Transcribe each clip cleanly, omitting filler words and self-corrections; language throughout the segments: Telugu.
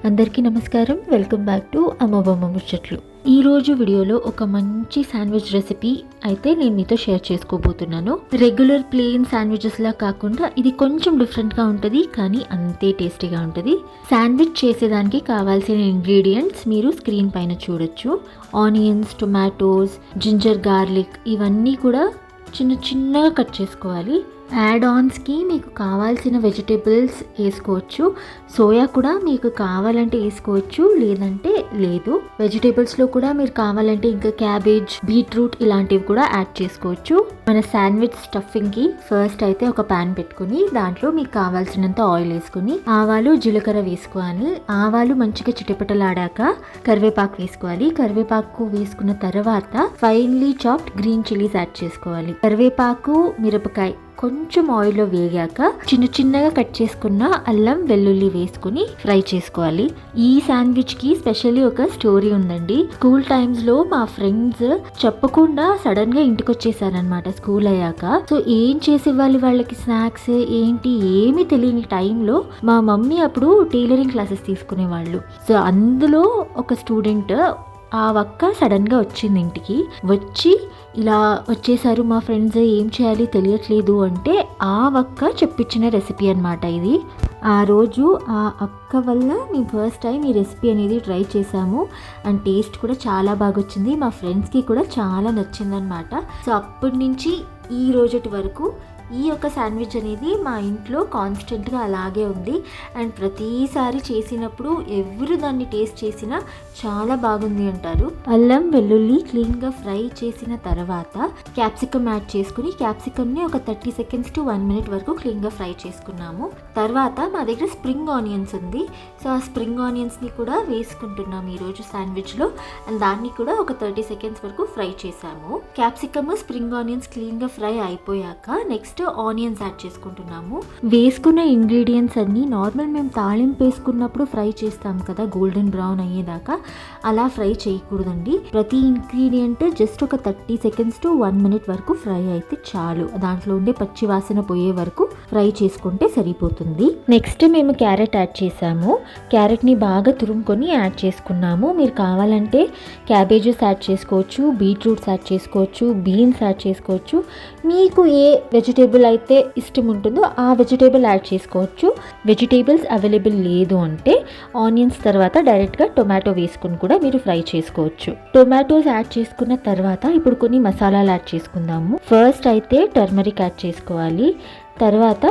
అందరికీ నమస్కారం. వెల్కమ్ బ్యాక్ టు అమ్మబొమ్మ ముచ్చట్లు. ఈరోజు వీడియోలో ఒక మంచి శాండ్విచ్ రెసిపీ అయితే నేను మీతో షేర్ చేసుకోబోతున్నాను. రెగ్యులర్ ప్లెయిన్ శాండ్విచెస్ లా కాకుండా ఇది కొంచెం డిఫరెంట్గా ఉంటుంది, కానీ అంతే టేస్టీగా ఉంటుంది. శాండ్విచ్ చేసేదానికి కావాల్సిన ఇంగ్రీడియంట్స్ మీరు స్క్రీన్ పైన చూడొచ్చు. ఆనియన్స్, టొమాటోస్, జింజర్ గార్లిక్ ఇవన్నీ కూడా చిన్నగా కట్ చేసుకోవాలి. యాడ్ ఆన్స్కి మీకు కావాల్సిన వెజిటేబుల్స్ వేసుకోవచ్చు. సోయా కూడా మీకు కావాలంటే వేసుకోవచ్చు, లేదంటే లేదు. వెజిటేబుల్స్లో కూడా మీరు కావాలంటే ఇంకా క్యాబేజ్, బీట్రూట్ ఇలాంటివి కూడా యాడ్ చేసుకోవచ్చు. మన శాండ్విచ్ స్టఫింగ్కి ఫస్ట్ అయితే ఒక ప్యాన్ పెట్టుకుని దాంట్లో మీకు కావాల్సినంత ఆయిల్ వేసుకుని ఆవాలు, జీలకర్ర వేసుకోవాలి. ఆవాలు మంచిగా చిటపటలాడాక కరివేపాకు వేసుకోవాలి. కరివేపాకు వేసుకున్న తర్వాత finely chopped green chillies add చేసుకోవాలి. కరివేపాకు, మిరపకాయ కొంచెం ఆయిల్లో వేగాక చిన్నగా కట్ చేసుకున్న అల్లం, వెల్లుల్లి వేసుకుని ఫ్రై చేసుకోవాలి. ఈ శాండ్విచ్ కి స్పెషల్లీ ఒక స్టోరీ ఉందండి. స్కూల్ టైమ్స్ లో మా ఫ్రెండ్స్ చెప్పకుండా సడన్ గా ఇంటికి వచ్చేసారనమాట స్కూల్ అయ్యాక. సో ఏం చేసేవాళ్ళు వాళ్ళకి స్నాక్స్ ఏంటి ఏమీ తెలియని టైంలో మా మమ్మీ అప్పుడు టైలరింగ్ క్లాసెస్ తీసుకునేవాళ్ళు. సో అందులో ఒక స్టూడెంట్ ఆ ఒక్క సడన్గా వచ్చింది ఇంటికి. వచ్చి ఇలా వచ్చేసారు మా ఫ్రెండ్స్, ఏం చేయాలి తెలియట్లేదు అంటే ఆ ఒక్క చెప్పించిన రెసిపీ అనమాట ఇది. ఆ రోజు ఆ అక్క వల్ల మేము ఫస్ట్ టైం ఈ రెసిపీ అనేది ట్రై చేసాము. అండ్ టేస్ట్ కూడా చాలా బాగా వచ్చింది. మా ఫ్రెండ్స్కి కూడా చాలా నచ్చిందనమాట. సో అప్పటి నుంచి ఈ రోజుటి వరకు ఈ యొక్క శాండ్విచ్ అనేది మా ఇంట్లో కాన్స్టెంట్గా అలాగే ఉంది. అండ్ ప్రతిసారి చేసినప్పుడు ఎవరు దాన్ని టేస్ట్ చేసినా చాలా బాగుంది అంటారు. అల్లం, వెల్లుల్లి క్లీన్గా ఫ్రై చేసిన తర్వాత క్యాప్సికమ్ యాడ్ చేసుకుని క్యాప్సికమ్ని ఒక 30 seconds to 1 minute వరకు క్లీన్గా ఫ్రై చేసుకున్నాము. తర్వాత మా దగ్గర స్ప్రింగ్ ఆనియన్స్ ఉంది. సో ఆ స్ప్రింగ్ ఆనియన్స్ని కూడా వేసుకుంటున్నాము ఈరోజు శాండ్విచ్లో. అండ్ దాన్ని కూడా ఒక 30 seconds వరకు ఫ్రై చేసాము. క్యాప్సికమ్, స్ప్రింగ్ ఆనియన్స్ క్లీన్గా ఫ్రై అయిపోయాక నెక్స్ట్ ఆనియన్స్ యాడ్ చేసుకుంటున్నాము. వేసుకున్న ఇంగ్రీడియంట్స్ అన్ని నార్మల్ మేము తాళింపు వేసుకున్నప్పుడు ఫ్రై చేస్తాం కదా, గోల్డెన్ బ్రౌన్ అయ్యేదాకా. అలా ఫ్రై చేయకూడదండి. ప్రతి ఇంగ్రీడియంట్ జస్ట్ ఒక 30 seconds to 1 minute వరకు ఫ్రై అయితే చాలు. దాంట్లో ఉండే పచ్చి వాసన పోయే వరకు ఫ్రై చేసుకుంటే సరిపోతుంది. నెక్స్ట్ మేము క్యారెట్ యాడ్ చేసాము. క్యారెట్ని బాగా తురుముకొని యాడ్ చేసుకున్నాము. మీరు కావాలంటే క్యాబేజెస్ యాడ్ చేసుకోవచ్చు, బీట్రూట్స్ యాడ్ చేసుకోవచ్చు, బీన్స్ యాడ్ చేసుకోవచ్చు. మీకు ఏ వెజిటేబుల్ అయితే ఇష్టం ఉంటుందో ఆ వెజిటేబుల్ యాడ్ చేసుకోవచ్చు. వెజిటేబుల్స్ అవైలబుల్ లేదు అంటే ఆనియన్స్ తర్వాత డైరెక్ట్గా టొమాటో వేసుకుని కూడా మీరు ఫ్రై చేసుకోవచ్చు. టొమాటోస్ యాడ్ చేసుకున్న తర్వాత ఇప్పుడు కొన్ని మసాలాలు యాడ్ చేసుకుందాము. ఫస్ట్ అయితే టర్మరిక్ యాడ్ చేసుకోవాలి. తర్వాత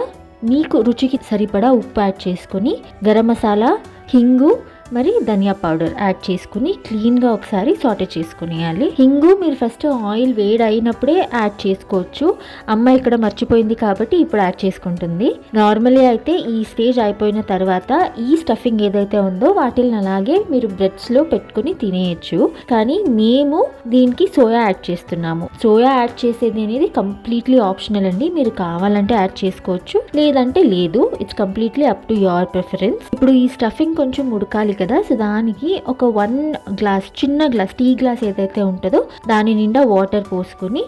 మీకు రుచికి సరిపడా ఉప్పు యాడ్ చేసుకొని గరం మసాలా, హింగు మరి ధనియా పౌడర్ యాడ్ చేసుకుని క్లీన్గా ఒకసారి సాటే చేసుకునేయాలి. హింగు మీరు ఫస్ట్ ఆయిల్ వేడి అయినప్పుడే యాడ్ చేసుకోవచ్చు. అమ్మ ఇక్కడ మర్చిపోయింది కాబట్టి ఇప్పుడు యాడ్ చేసుకుంటుంది. నార్మల్లీ అయితే ఈ స్టేజ్ అయిపోయిన తర్వాత ఈ స్టఫింగ్ ఏదైతే ఉందో వాటిని అలాగే మీరు బ్రెడ్స్లో పెట్టుకుని తినేయచ్చు. కానీ మేము దీనికి సోయా యాడ్ చేస్తున్నాము. సోయా యాడ్ చేసేది అనేది కంప్లీట్లీ ఆప్షనల్ అండి. మీరు కావాలంటే యాడ్ చేసుకోవచ్చు, లేదంటే లేదు. It's completely up to your preference. ఇప్పుడు ఈ స్టఫింగ్ కొంచెం ఉడకాలి కదా, సో దానికి ఒక 1 గ్లాస్, చిన్న గ్లాస్, టీ గ్లాస్ ఏదైతే ఉంటుందో దాని నిండా వాటర్ పోసుకొని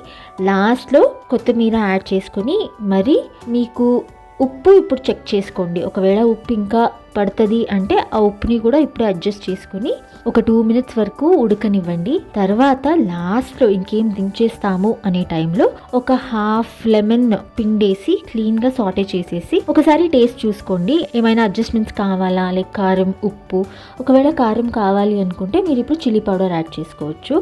లాస్ట్లో కొత్తిమీర యాడ్ చేసుకొని మరి మీకు ఉప్పు ఇప్పుడు చెక్ చేసుకోండి. ఒకవేళ ఉప్పు ఇంకా పడుతుంది అంటే ఆ ఉప్పుని కూడా ఇప్పుడే అడ్జస్ట్ చేసుకుని ఒక 2 minutes వరకు ఉడకనివ్వండి. తర్వాత లాస్ట్లో ఇంకేం దించేస్తాము అనే టైంలో ఒక హాఫ్ లెమన్ పిండేసి క్లీన్గా సాటే చేసేసి ఒకసారి టేస్ట్ చూసుకోండి. ఏమైనా అడ్జస్ట్మెంట్స్ కావాలా, లైక్ కారం, ఉప్పు. ఒకవేళ కారం కావాలి అనుకుంటే మీరు ఇప్పుడు చిల్లీ పౌడర్ యాడ్ చేసుకోవచ్చు.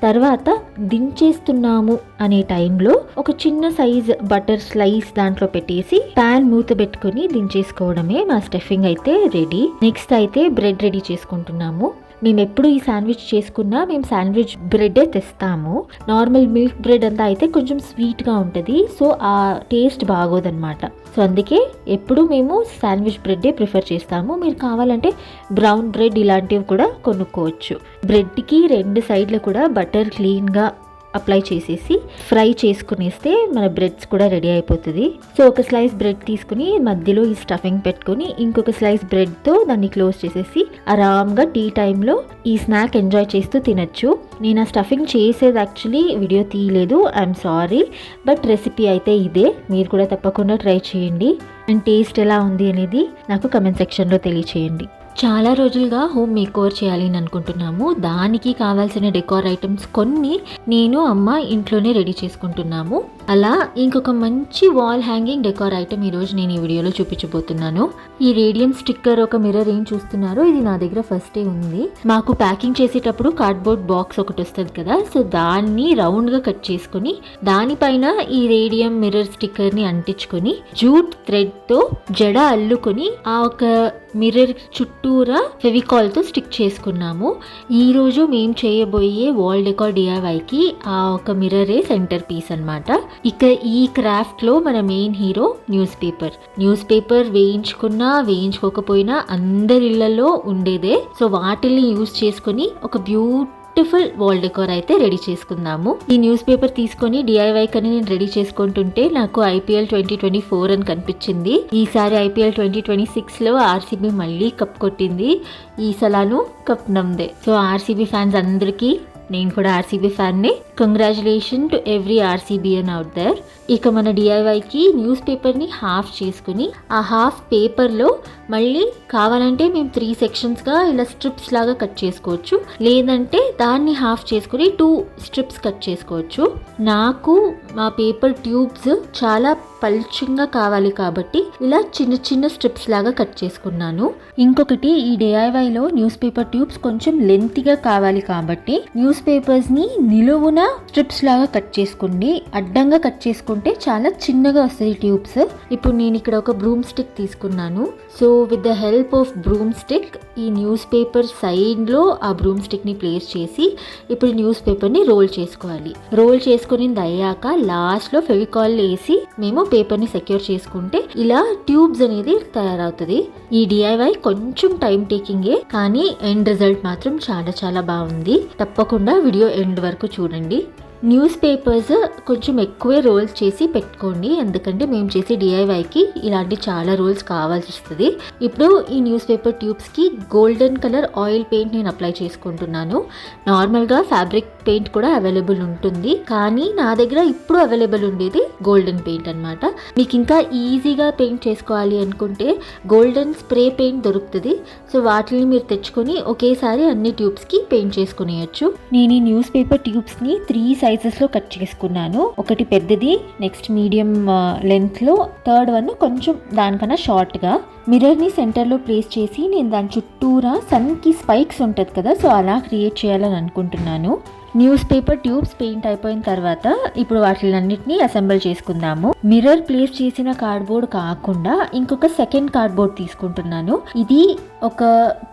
తర్వాత దించేస్తున్నాము అనే టైంలో ఒక చిన్న సైజ్ బటర్ స్లైస్ దాంట్లో పెట్టేసి ప్యాన్ మూత పెట్టుకుని దించేసుకోవడమే. మా స్టఫింగ్ అయితే రెడీ. నెక్స్ట్ అయితే బ్రెడ్ రెడీ చేసుకుంటున్నాము. మేము ఎప్పుడు ఈ శాండ్విచ్ చేసుకున్నా మేము శాండ్విచ్ బ్రెడ్డే తెస్తాము. నార్మల్ మిల్క్ బ్రెడ్ అంతా అయితే కొంచెం స్వీట్గా ఉంటుంది, సో ఆ టేస్ట్ బాగోదన్నమాట. సో అందుకే ఎప్పుడు మేము శాండ్విచ్ బ్రెడ్డే ప్రిఫర్ చేస్తాము. మీరు కావాలంటే బ్రౌన్ బ్రెడ్ ఇలాంటివి కూడా కొనుక్కోవచ్చు. బ్రెడ్కి 2 సైడ్లు కూడా బటర్ క్లీన్గా అప్లై చేసేసి ఫ్రై చేసుకునేస్తే మన బ్రెడ్స్ కూడా రెడీ అయిపోతుంది. సో ఒక స్లైస్ బ్రెడ్ తీసుకుని మధ్యలో ఈ స్టఫింగ్ పెట్టుకుని ఇంకొక స్లైస్ బ్రెడ్తో దాన్ని క్లోజ్ చేసేసి ఆరామ్గా టీ టైంలో ఈ స్నాక్ ఎంజాయ్ చేస్తూ తినచ్చు. నేను ఆ స్టఫింగ్ చేసేది యాక్చువల్లీ వీడియో తీయలేదు, ఐఎమ్ సారీ. బట్ రెసిపీ అయితే ఇదే. మీరు కూడా తప్పకుండా ట్రై చేయండి. అండ్ టేస్ట్ ఎలా ఉంది అనేది నాకు కమెంట్ సెక్షన్లో తెలియచేయండి. చాలా రోజులుగా హోమ్ మేకోవర్ చేయాలి అని అనుకుంటున్నాము. దానికి కావాల్సిన డెకోర్ ఐటమ్స్ కొన్ని నేను అమ్మ ఇంట్లోనే రెడీ చేసుకుంటున్నాము. అలా ఇంకొక మంచి వాల్ హ్యాంగింగ్ డెకోర్ ఐటమ్ ఈరోజు నేను ఈ వీడియోలో చూపించబోతున్నాను. ఈ రేడియం స్టిక్కర్ ఒక మిర్రర్ ఏం చూస్తున్నారో ఇది నా దగ్గర ఫస్టే ఉంది. మాకు ప్యాకింగ్ చేసేటప్పుడు కార్డ్బోర్డ్ బాక్స్ ఒకటి వస్తుంది కదా, సో దాన్ని రౌండ్గా కట్ చేసుకుని దానిపైన ఈ రేడియం మిర్రర్ స్టిక్కర్ని అంటించుకొని జూట్ థ్రెడ్తో జడ అల్లుకొని ఆ ఒక మిర్రర్ చుట్టూరా ఫెవికాల్తో స్టిక్ చేసుకున్నాము. ఈరోజు మేము చేయబోయే వాల్ డెకోర్ డిఐవైకి ఆ ఒక మిర్రరే సెంటర్ పీస్ అన్నమాట. ఇక ఈ క్రాఫ్ట్లో మన మెయిన్ హీరో న్యూస్ పేపర్ వేయించుకున్నా వేయించుకోకపోయినా అందరి ఇళ్లలో ఉండేదే. సో వాటిని యూజ్ చేసుకుని ఒక బ్యూటిఫుల్ వాల్ డెకోర్ అయితే రెడీ చేసుకుందాము. ఈ న్యూస్ పేపర్ తీసుకొని డిఐవై కని నేను రెడీ చేసుకుంటుంటే నాకు IPL 2024 అని కనిపించింది. ఈసారి IPL 2026లో ఆర్సీబీ మళ్ళీ కప్ కొట్టింది. ఈ సలాను కప్ నమ్దే. సో ఆర్సీబీ ఫ్యాన్స్ అందరికీ, నేను కూడా ఆర్సీబీ ఫ్యాన్నే, congratulation to every RCBian out there. ఇక మన డిఐవైకి న్యూస్ పేపర్ని హాఫ్ చేసుకుని ఆ హాఫ్ పేపర్లో మళ్ళీ కావాలంటే మేము 3 సెక్షన్స్గా ఇలా స్ట్రిప్స్ లాగా కట్ చేసుకోవచ్చు, లేదంటే దాన్ని హాఫ్ చేసుకుని 2 స్ట్రిప్స్ కట్ చేసుకోవచ్చు. నాకు మా పేపర్ ట్యూబ్స్ చాలా పల్చంగా కావాలి కాబట్టి ఇలా చిన్న చిన్న స్ట్రిప్స్ లాగా కట్ చేసుకున్నాను. ఇంకొకటి, ఈ డిఐవైలో న్యూస్ పేపర్ ట్యూబ్స్ కొంచెం లెంతీగా కావాలి కాబట్టి న్యూస్ పేపర్స్ని నిలువున స్ట్రిప్స్ లాగా కట్ చేసుకోండి. అడ్డంగా కట్ చేసుకుంటే చాలా చిన్నగా వస్తాయి ట్యూబ్స్. ఇప్పుడు నేను ఇక్కడ ఒక బ్రూమ్ స్టిక్ తీసుకున్నాను. So with the help of broom stick ఈ న్యూస్ పేపర్ సైడ్లో ఆ బ్రూమ్ స్టిక్ని ప్లేస్ చేసి ఇప్పుడు న్యూస్ పేపర్ని రోల్ చేసుకోవాలి. రోల్ చేసుకునేది అయ్యాక లాస్ట్లో ఫెవికాల్ వేసి మేము పేపర్ని సెక్యూర్ చేసుకుంటే ఇలా ట్యూబ్స్ అనేది తయారవుతుంది. ఈ డిఐవై కొంచెం టైం టేకింగే, కానీ ఎండ్ రిజల్ట్ మాత్రం చాలా చాలా బాగుంది. తప్పకుండా వీడియో ఎండ్ వరకు చూడండి. న్యూస్ పేపర్స్ కొంచెం ఎక్కువే రోల్స్ చేసి పెట్టుకోండి, ఎందుకంటే మేము చేసే డిఐవైకి ఇలాంటి చాలా రోల్స్ కావాల్సి వస్తుంది. ఇప్పుడు ఈ న్యూస్ పేపర్ ట్యూబ్స్కి గోల్డెన్ కలర్ ఆయిల్ పెయింట్ నేను అప్లై చేసుకుంటున్నాను. నార్మల్గా ఫ్యాబ్రిక్ పెయింట్ కూడా అవైలబుల్ ఉంటుంది, కానీ నా దగ్గర ఇప్పుడు అవైలబుల్ ఉండేది గోల్డెన్ పెయింట్ అనమాట. మీకు ఇంకా ఈజీగా పెయింట్ చేసుకోవాలి అనుకుంటే గోల్డెన్ స్ప్రే పెయింట్ దొరుకుతుంది. సో వాటిని మీరు తెచ్చుకొని ఒకేసారి అన్ని ట్యూబ్స్కి పెయింట్ చేసుకునేయచ్చు. నేను ఈ న్యూస్ పేపర్ ట్యూబ్స్ని 3 సైజెస్లో కట్ చేసుకున్నాను. ఒకటి పెద్దది, నెక్స్ట్ మీడియం లెంత్లో, థర్డ్ వన్ కొంచెం దానికన్నా షార్ట్గా. మిర్రర్ని సెంటర్లో ప్లేస్ చేసి నేను దాని చుట్టూరా సన్కి స్పైక్స్ ఉంటుంది కదా, సో అలా క్రియేట్ చేయాలని అనుకుంటున్నాను. న్యూస్ పేపర్ ట్యూబ్స్ పెయింట్ అయిపోయిన తర్వాత ఇప్పుడు వాటిలన్నిటిని అసెంబుల్ చేసుకుందాము. మిర్రర్ ప్లేస్ చేసిన కార్డ్బోర్డ్ కాకుండా ఇంకొక సెకండ్ కార్డ్బోర్డ్ తీసుకుంటున్నాను. ఇది ఒక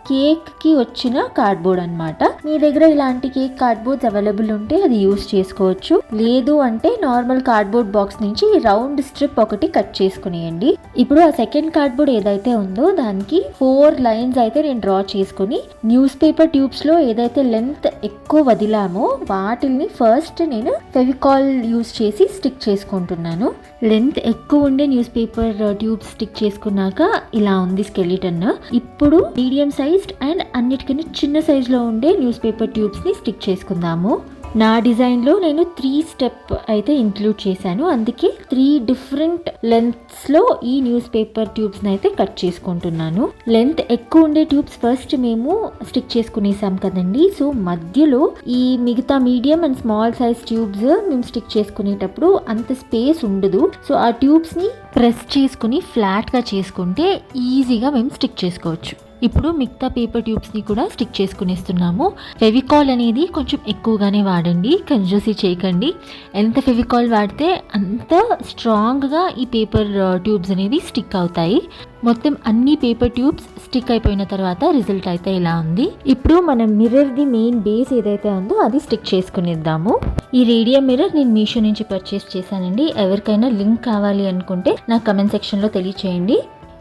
కేక్ కి వచ్చిన కార్డ్బోర్డ్ అన్నమాట. మీ దగ్గర ఇలాంటి కేక్ కార్డ్బోర్డ్స్ అవైలబుల్ ఉంటే అది యూస్ చేసుకోవచ్చు, లేదు అంటే నార్మల్ కార్డ్బోర్డ్ బాక్స్ నుంచి రౌండ్ స్ట్రిప్ ఒకటి కట్ చేసుకునేయండి. ఇప్పుడు ఆ సెకండ్ కార్డ్బోర్డ్ ఏదైతే ఉందో దానికి 4 లైన్స్ అయితే నేను డ్రా చేసుకుని న్యూస్ పేపర్ ట్యూబ్స్ లో ఏదైతే లెంత్ ఎక్కువ వదిలామో వాటిని ఫస్ట్ నేను ఫెవికాల్ యూజ్ చేసి స్టిక్ చేసుకుంటున్నాను. లెంత్ ఎక్కువ ఉండే న్యూస్ పేపర్ ట్యూబ్స్ స్టిక్ చేసుకున్నాక ఇలా ఉంది స్కెలిటన్. ఇప్పుడు మీడియం సైజ్డ్ అండ్ అన్నిటికన్నా చిన్న సైజులో ఉండే న్యూస్ పేపర్ ట్యూబ్స్ని స్టిక్ చేసుకుందాము. నా డిజైన్లో నేను 3 స్టెప్ అయితే ఇంక్లూడ్ చేశాను, అందుకే 3 డిఫరెంట్ లెంత్స్లో ఈ న్యూస్ పేపర్ ట్యూబ్స్ని అయితే కట్ చేసుకుంటున్నాను. లెంత్ ఎక్కువ ఉండే ట్యూబ్స్ ఫస్ట్ మేము స్టిక్ చేసుకునేసాం కదండి, సో మధ్యలో ఈ మిగతా medium and small size tubes మేము స్టిక్ చేసుకునేటప్పుడు అంత స్పేస్ ఉండదు. సో ఆ ట్యూబ్స్ని ప్రెస్ చేసుకుని ఫ్లాట్గా చేసుకుంటే ఈజీగా మేము స్టిక్ చేసుకోవచ్చు. ఇప్పుడు మిగతా పేపర్ ట్యూబ్స్ని కూడా స్టిక్ చేసుకునేస్తున్నాము. ఫెవికాల్ అనేది కొంచెం ఎక్కువగానే వాడండి, కంజూసీ చేయకండి. ఎంత ఫెవికాల్ వాడితే అంత స్ట్రాంగ్గా ఈ పేపర్ ట్యూబ్స్ అనేది స్టిక్ అవుతాయి. మొత్తం అన్ని పేపర్ ట్యూబ్స్ స్టిక్ అయిపోయిన తర్వాత రిజల్ట్ అయితే ఇలా ఉంది. ఇప్పుడు మనం మిర్రర్ది మెయిన్ బేస్ ఏదైతే ఉందో అది స్టిక్ చేసుకునేద్దాము. ఈ రేడియం మిర్రర్ నేను మీషో నుంచి పర్చేస్ చేశానండి. ఎవరికైనా లింక్ కావాలి అనుకుంటే నాకు కమెంట్ సెక్షన్లో తెలియచేయండి.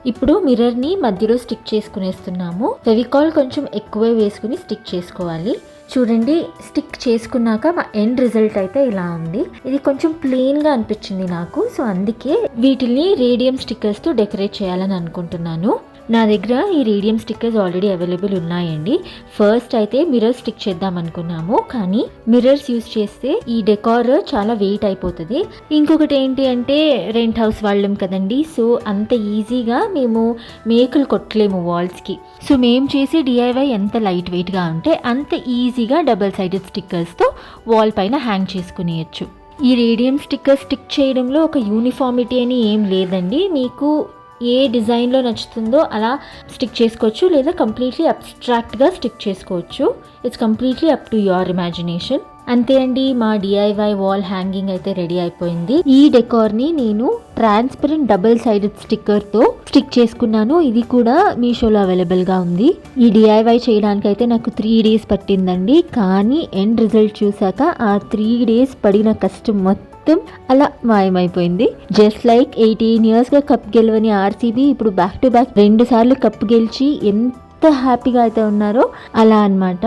ఇప్పుడు మిర్రర్ని మధ్యలో స్టిక్ చేసుకునేస్తున్నాము. ఫెవికాల్ కొంచెం ఎక్కువే వేసుకుని స్టిక్ చేసుకోవాలి. చూడండి, స్టిక్ చేసుకున్నాక మా ఎండ్ రిజల్ట్ అయితే ఇలా ఉంది. ఇది కొంచెం ప్లెయిన్గా అనిపించింది నాకు, సో అందుకే వీటిని రేడియం స్టిక్కర్స్తో డెకరేట్ చేయాలని అనుకుంటున్నాను. నా దగ్గర ఈ రేడియం స్టిక్కర్స్ ఆల్రెడీ అవైలబుల్ ఉన్నాయండి. ఫస్ట్ అయితే మిర్రర్ స్టిక్ చేద్దాం అనుకున్నాము, కానీ మిర్రర్స్ యూస్ చేస్తే ఈ డెకార్ చాలా వెయిట్ అయిపోతుంది. ఇంకొకటి ఏంటి అంటే రెంట్ హౌస్ వాళ్ళం కదండి, సో అంత ఈజీగా మేము మేకులు కొట్టలేము వాల్స్కి. సో మేము చేసే డిఐవై ఎంత లైట్ వెయిట్గా ఉంటే అంత ఈజీగా డబల్ సైడెడ్ స్టిక్కర్స్తో వాల్ పైన హ్యాంగ్ చేసుకునేయచ్చు. ఈ రేడియం స్టిక్కర్ స్టిక్ చేయడంలో ఒక యూనిఫార్మిటీ అని ఏం లేదండి. మీకు ఏ డిజైన్లో నచ్చుతుందో అలా స్టిక్ చేసుకోవచ్చు, లేదా కంప్లీట్లీ అబ్స్ట్రాక్ట్గా స్టిక్ చేసుకోవచ్చు. It's completely up to your imagination. అంతే అండి, మా డిఐవై వాల్ హ్యాంగింగ్ అయితే రెడీ అయిపోయింది. ఈ డెకార్ని నేను ట్రాన్స్పరెంట్ డబుల్ సైడెడ్ స్టిక్కర్తో స్టిక్ చేసుకున్నాను. ఇది కూడా మీషోలో అవైలబుల్గా ఉంది. ఈ డిఐవై చేయడానికి అయితే నాకు 3 days పట్టిందండి, కానీ ఎండ్ రిజల్ట్ చూసాక ఆ 3 days పడిన కష్టం మొత్తం అలా మాయమైపోయింది. జస్ట్ లైక్ 18 yearsగా కప్ గెలవని ఆర్సీబీ ఇప్పుడు బ్యాక్ టు బ్యాక్ 2 సార్లు కప్ గెలిచి ఎంత హ్యాపీగా అయితే ఉన్నారో అలా అన్నమాట.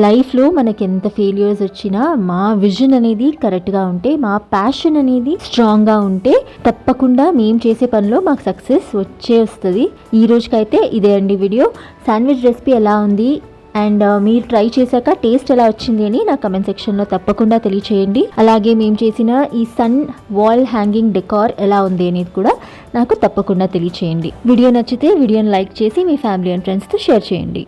లైఫ్లో మనకి ఎంత ఫెయిల్యూర్స్ వచ్చినా మా విజన్ అనేది కరెక్ట్గా ఉంటే, మా ప్యాషన్ అనేది స్ట్రాంగ్గా ఉంటే తప్పకుండా మేము చేసే పనిలో మాకు సక్సెస్ వస్తుంది. ఈ రోజుకైతే ఇదే అండి వీడియో. శాండ్విచ్ రెసిపీ ఎలా ఉంది అండ్ మీరు ట్రై చేశాక టేస్ట్ ఎలా వచ్చింది అని నా కమెంట్ సెక్షన్లో తప్పకుండా తెలియచేయండి. అలాగే మేము చేసిన ఈ సన్ వాల్ హ్యాంగింగ్ డెకార్ ఎలా ఉంది అనేది కూడా నాకు తప్పకుండా తెలియచేయండి. వీడియో నచ్చితే వీడియోని లైక్ చేసి మీ ఫ్యామిలీ అండ్ ఫ్రెండ్స్తో షేర్ చేయండి.